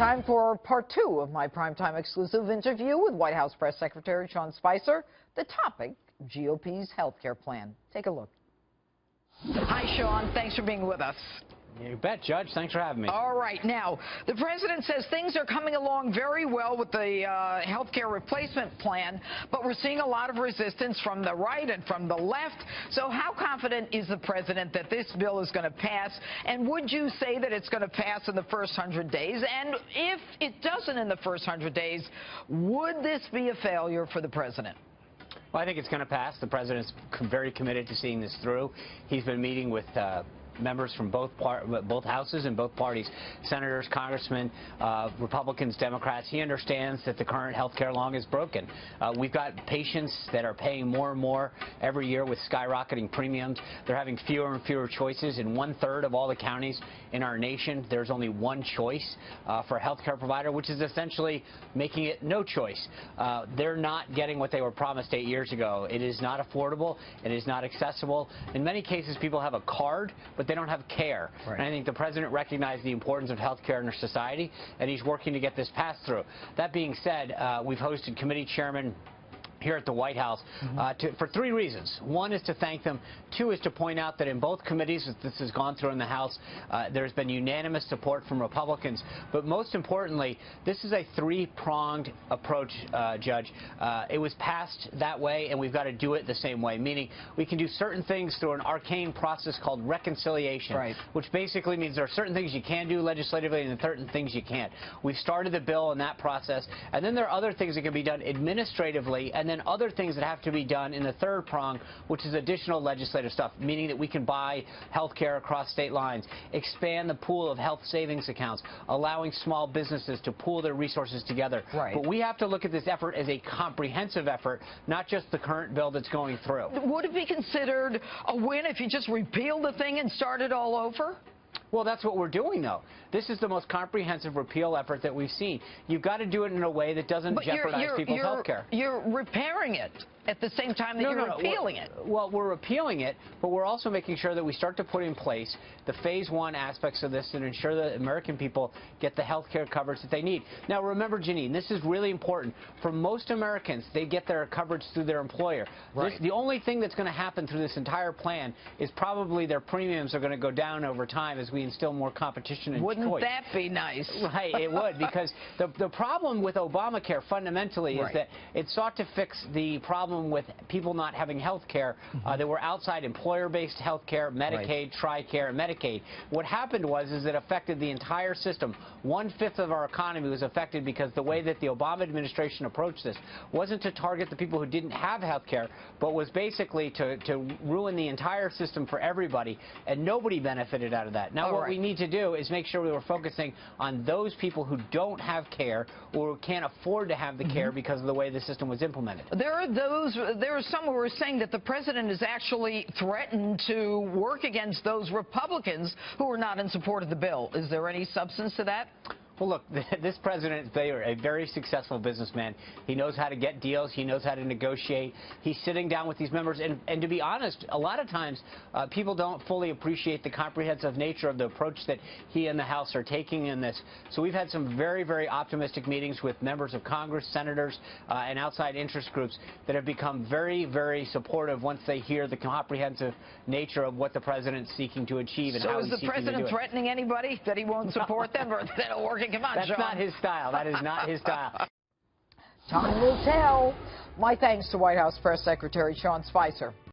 Time for part two of my primetime exclusive interview with White House Press Secretary Sean Spicer. The topic, GOP's health care plan. Take a look. Hi, Sean. Thanks for being with us. You bet, Judge. Thanks for having me. All right. Now, the president says things are coming along very well with the health care replacement plan, but we're seeing a lot of resistance from the right and from the left. So how confident is the president that this bill is going to pass? And would you say that it's going to pass in the first 100 days? And if it doesn't in the first 100 days, would this be a failure for the president? Well, I think it's going to pass. The president's very committed to seeing this through. He's been meeting with members from both houses and both parties, senators, congressmen, Republicans, Democrats. He understands that the current health care law is broken. We've got patients that are paying more and more every year with skyrocketing premiums. They're having fewer and fewer choices. In 1/3 of all the counties in our nation, there's only one choice for a health care provider, which is essentially making it no choice. They're not getting what they were promised 8 years ago. It is not affordable. It is not accessible. In many cases, people have a card, but they don't have care. Right. And I think the president recognized the importance of health care in our society, and he's working to get this passed through. That being said, we've hosted committee chairmen here at the White House for 3 reasons. One is to thank them. 2 is to point out that in both committees that this has gone through in the House, there's been unanimous support from Republicans. But most importantly, this is a 3-pronged approach, Judge. It was passed that way, and we've got to do it the same way, meaning we can do certain things through an arcane process called reconciliation, right, which basically means there are certain things you can do legislatively and certain things you can't. We've started the bill in that process, and then there are other things that can be done administratively, and then other things that have to be done in the 3rd prong, which is additional legislative stuff, meaning that we can buy health care across state lines, expand the pool of health savings accounts, allowing small businesses to pool their resources together. Right. But we have to look at this effort as a comprehensive effort, not just the current bill that's going through. Would it be considered a win if you just repealed the thing and started all over? Well, that's what we're doing, though. This is the most comprehensive repeal effort that we've seen. You've got to do it in a way that doesn't jeopardize people's health care. You're repairing it at the same time that you're repealing it. Well, we're repealing it, but we're also making sure that we start to put in place the phase 1 aspects of this and ensure that American people get the health care coverage that they need. Now, remember, Jeanine, this is really important. For most Americans, they get their coverage through their employer. Right. The only thing that's going to happen through this entire plan is probably their premiums are going to go down over time as we instill more competition and choice. Wouldn't that be nice? Right, it would, because the problem with Obamacare fundamentally is that it sought to fix the problem with people not having health care that were outside employer-based health care, Medicaid, TRICARE, and Medicaid. What happened was it affected the entire system. 1/5 of our economy was affected because the way that the Obama administration approached this wasn't to target the people who didn't have health care, but was basically to ruin the entire system for everybody, and nobody benefited out of that. Now, what we need to do is make sure we were focusing on those people who don't have care or can't afford to have the care because of the way the system was implemented. There are some who are saying that the president has actually threatened to work against those Republicans who are not in support of the bill. Is there any substance to that? Well, look, this president, they are a very successful businessman. He knows how to get deals. He knows how to negotiate. He's sitting down with these members. And to be honest, a lot of times people don't fully appreciate the comprehensive nature of the approach that he and the House are taking in this. So we've had some very, very optimistic meetings with members of Congress, senators, and outside interest groups that have become very, very supportive once they hear the comprehensive nature of what the president's seeking to achieve and how he's seeking to do it. So is the president threatening anybody that he won't support them or that it'll work? Come on, That's not his style. That is not his style. Time will tell. My thanks to White House Press Secretary Sean Spicer.